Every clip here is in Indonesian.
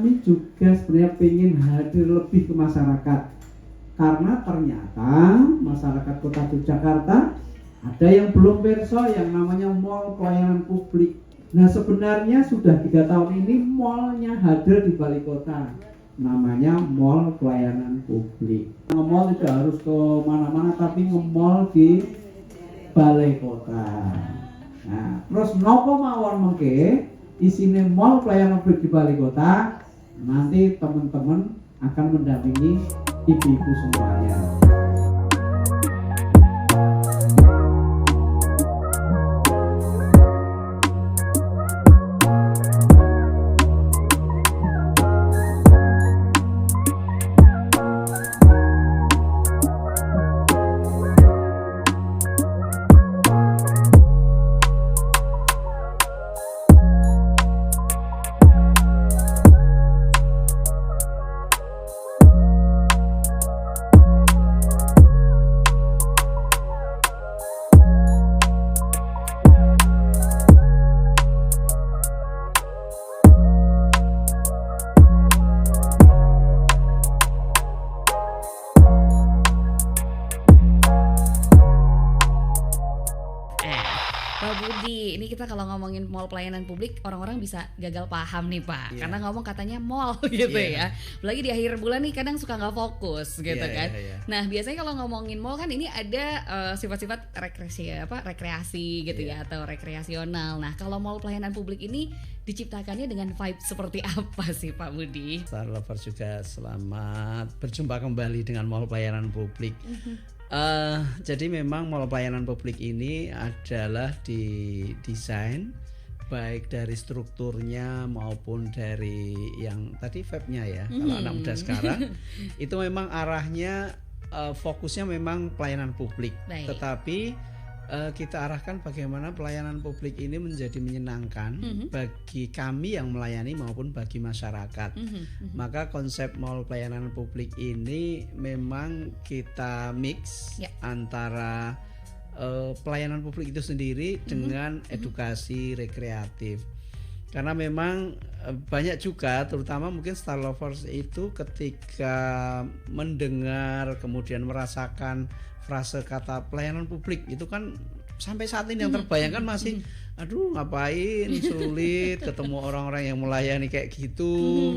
kami juga sebenarnya ingin hadir lebih ke masyarakat, karena ternyata masyarakat Kota Yogyakarta ada yang belum perso yang namanya mall pelayanan publik. Nah, sebenarnya sudah 3 tahun ini mallnya hadir di balai kota, namanya mall pelayanan publik. Nge-mall tidak harus ke mana-mana, tapi nge-mall di balai kota. Nah, terus nopo mawon mengke isine mall pelayanan publik di balai kota, nanti teman-teman akan mendampingi ibu-ibu semuanya. Pak Budi, ini kita kalau ngomongin mall pelayanan publik, orang-orang bisa gagal paham nih Pak, karena ngomong katanya mall gitu ya. Apalagi di akhir bulan nih kadang suka nggak fokus gitu kan. Nah biasanya kalau ngomongin mall kan ini ada sifat-sifat rekreasi gitu ya, atau rekreasional. Nah kalau mall pelayanan publik ini diciptakannya dengan vibe seperti apa sih Pak Budi? Star Lovers juga selamat berjumpa kembali dengan mall pelayanan publik. Jadi memang mall pelayanan publik ini adalah didesain baik dari strukturnya maupun dari yang tadi vibe-nya ya. Kalau anak muda sekarang itu memang arahnya fokusnya memang pelayanan publik. Tetapi kita arahkan bagaimana pelayanan publik ini menjadi menyenangkan bagi kami yang melayani maupun bagi masyarakat. Maka konsep mall pelayanan publik ini memang kita mix antara pelayanan publik itu sendiri dengan edukasi rekreatif. Karena memang banyak juga, terutama mungkin Star Lovers itu ketika mendengar kemudian merasakan frase kata pelayanan publik itu kan sampai saat ini yang terbayangkan masih aduh ngapain sulit ketemu orang-orang yang melayani kayak gitu,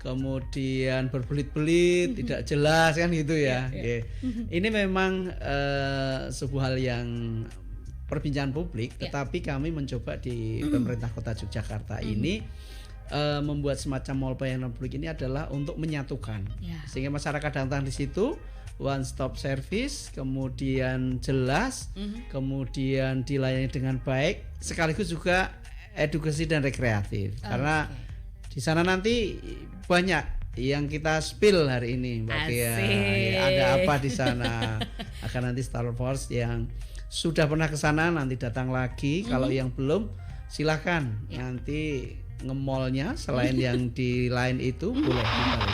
kemudian berbelit-belit tidak jelas kan gitu ya. Ini memang sebuah hal yang perbincangan publik, tetapi kami mencoba di pemerintah Kota Yogyakarta ini membuat semacam mall pelayanan publik ini adalah untuk menyatukan sehingga masyarakat datang di situ one stop service, kemudian jelas, kemudian dilayani dengan baik, sekaligus juga edukasi dan rekreatif. Karena di sana nanti banyak yang kita spill hari ini, Mbak Kia. Ada apa di sana? Akan nanti Star Lovers yang sudah pernah ke sana nanti datang lagi. Kalau yang belum, silakan nanti nge-mallnya selain yang di lain itu boleh dibalik.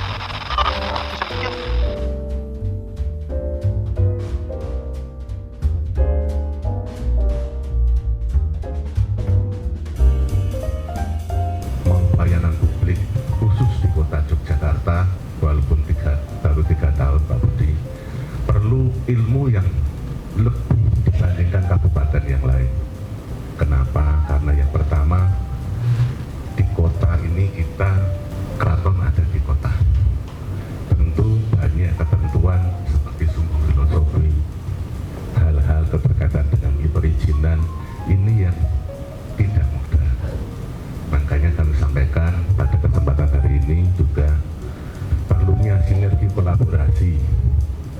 Pelayanan publik khusus di Kota Yogyakarta, walaupun baru 3 tahun Pak Budi, perlu ilmu yang lebih dibandingkan kabupaten yang lain. Kenapa? Karena yang pertama, di kota ini kita keraton ada di kota. Tentu banyak ketentuan seperti sumber filosofi, hal-hal keterkaitan dengan perizinan ini yang tidak mudah. Makanya kami sampaikan pada kesempatan hari ini juga perlunya sinergi kolaborasi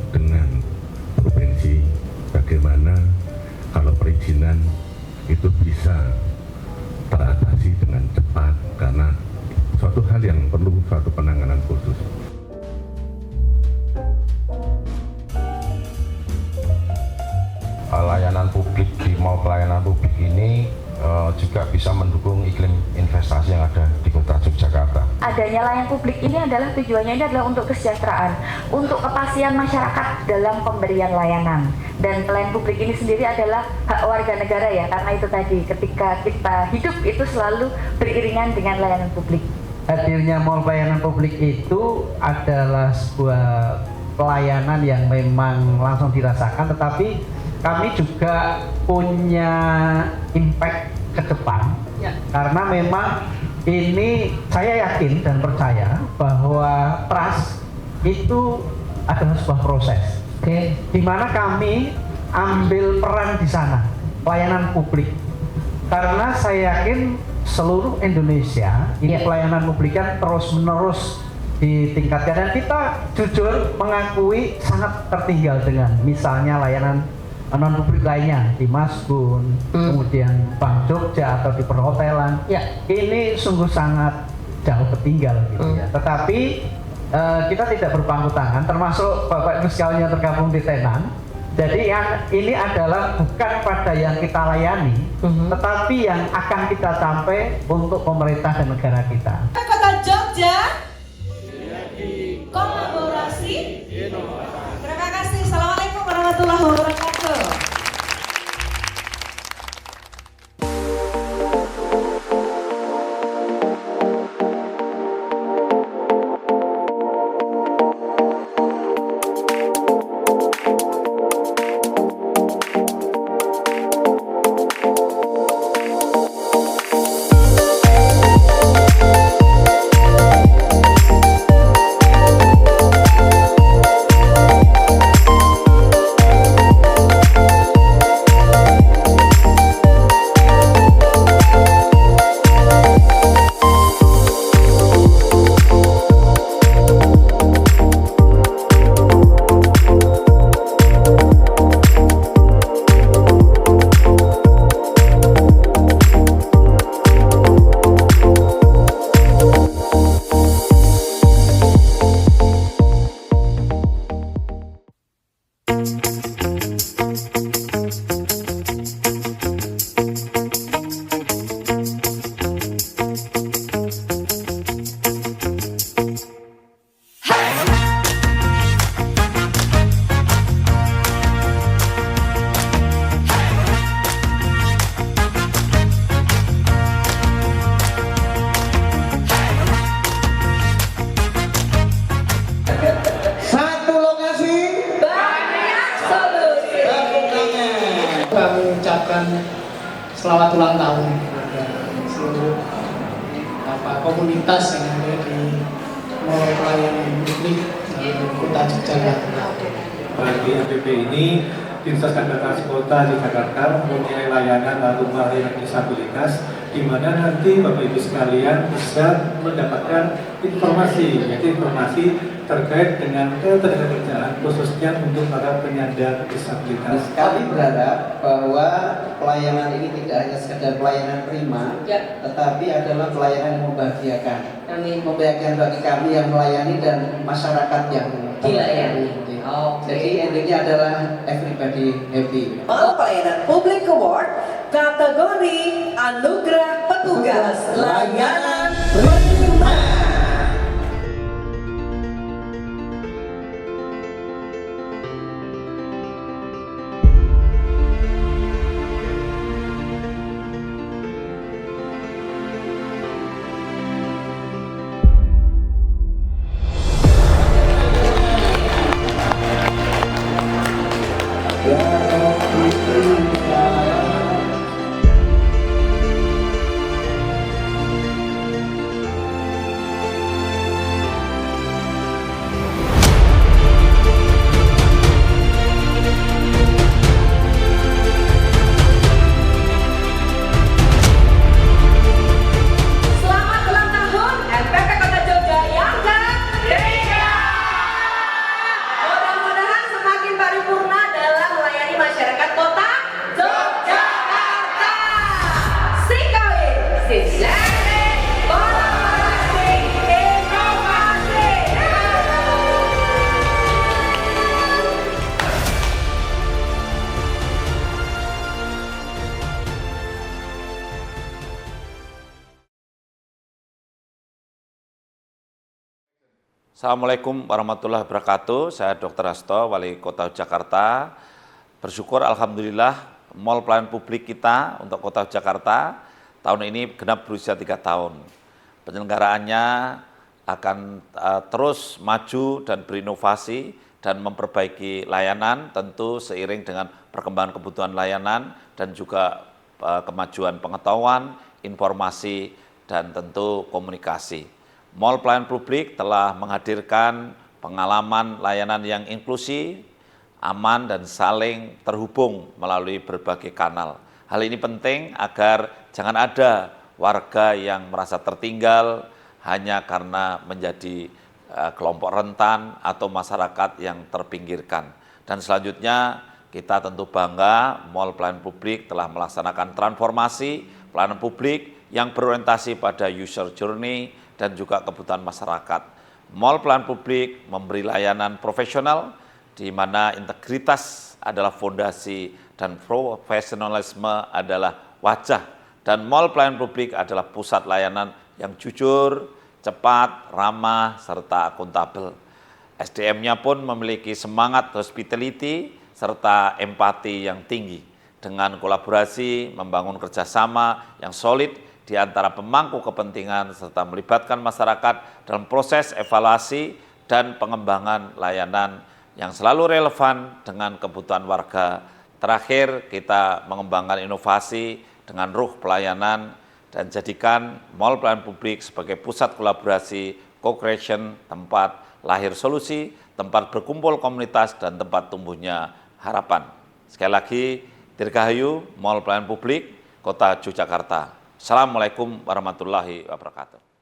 dengan provinsi, bagaimana kalau perizinan itu bisa teratasi dengan cepat, karena suatu hal yang perlu suatu penanganan khusus. Layanan publik di mall pelayanan publik ini juga bisa mendukung iklim investasi yang ada di Kota Yogyakarta. Adanya layanan publik ini adalah tujuannya ini adalah untuk kesejahteraan, untuk kepastian masyarakat dalam pemberian layanan. Dan pelayanan publik ini sendiri adalah hak warga negara ya, karena itu tadi ketika kita hidup itu selalu beriringan dengan layanan publik. hadirnya mall pelayanan publik itu adalah sebuah pelayanan yang memang langsung dirasakan, tetapi kami juga punya impact ke depan karena memang ini saya yakin dan percaya bahwa trust itu adalah sebuah proses, di mana kami ambil peran di sana, pelayanan publik. Karena saya yakin seluruh Indonesia ini pelayanan publik kan terus-menerus ditingkatkan, dan kita jujur mengakui sangat tertinggal dengan misalnya layanan non publik lainnya di Masgun, kemudian Bank Jogja atau di perhotelan. Ini sungguh sangat jauh tertinggal gitu ya. Tetapi kita tidak berpangku tangan, termasuk Bapak Ibu sekalian yang tergabung di Tenan. Jadi yang ini adalah bukan pada yang kita layani, tetapi yang akan kita capai untuk pemerintah dan negara kita. Kota Jogja, kolaborasi, terima kasih. Assalamualaikum warahmatullahi wabarakatuh. Kami ucapkan selamat ulang tahun kepada seluruh komunitas yang ada di Mall Pelayanan Publik Kota Yogyakarta. Bagi APP ini, Dinas Sekretaris Kota di Jakarta mempunyai layanan rumah yang disabilitas, di mana nanti Bapak Ibu sekalian bisa mendapatkan informasi, yaitu informasi terkait dengan ketenagakerjaan khususnya untuk para penyandang disabilitas. Kami berharap bahwa pelayanan ini tidak hanya sekedar pelayanan prima, tetapi adalah pelayanan yang membahagiakan. Membahagiakan bagi kami yang melayani dan masyarakat yang dilayani. Jadi endingnya adalah everybody happy. Mall Pelayanan Publik Award kategori Anugerah Petugas Layanan Prima. Assalamualaikum warahmatullahi wabarakatuh. Saya Dr. Hasto, Wali Kota Jakarta. Bersyukur alhamdulillah Mall Pelayanan Publik kita untuk Kota Jakarta tahun ini genap berusia 3 tahun. Penyelenggaraannya akan terus maju dan berinovasi dan memperbaiki layanan, tentu seiring dengan perkembangan kebutuhan layanan dan juga kemajuan pengetahuan, informasi, dan tentu komunikasi. Mall pelayanan publik telah menghadirkan pengalaman layanan yang inklusif, aman, dan saling terhubung melalui berbagai kanal. Hal ini penting agar jangan ada warga yang merasa tertinggal hanya karena menjadi kelompok rentan atau masyarakat yang terpinggirkan. Dan selanjutnya kita tentu bangga Mall Pelayanan Publik telah melaksanakan transformasi pelayanan publik yang berorientasi pada user journey dan juga kebutuhan masyarakat. Mall Pelayanan Publik memberi layanan profesional di mana integritas adalah fondasi dan profesionalisme adalah wajah, dan Mall Pelayanan Publik adalah pusat layanan yang jujur, cepat, ramah, serta akuntabel. SDM-nya pun memiliki semangat hospitality serta empati yang tinggi dengan kolaborasi membangun kerjasama yang solid di antara pemangku kepentingan serta melibatkan masyarakat dalam proses evaluasi dan pengembangan layanan yang selalu relevan dengan kebutuhan warga. Terakhir, kita mengembangkan inovasi dengan ruh pelayanan dan jadikan Mall Pelayanan Publik sebagai pusat kolaborasi, co-creation, tempat lahir solusi, tempat berkumpul komunitas, dan tempat tumbuhnya harapan. Sekali lagi, Dirgahayu Mall Pelayanan Publik, Kota Yogyakarta. Assalamualaikum warahmatullahi wabarakatuh.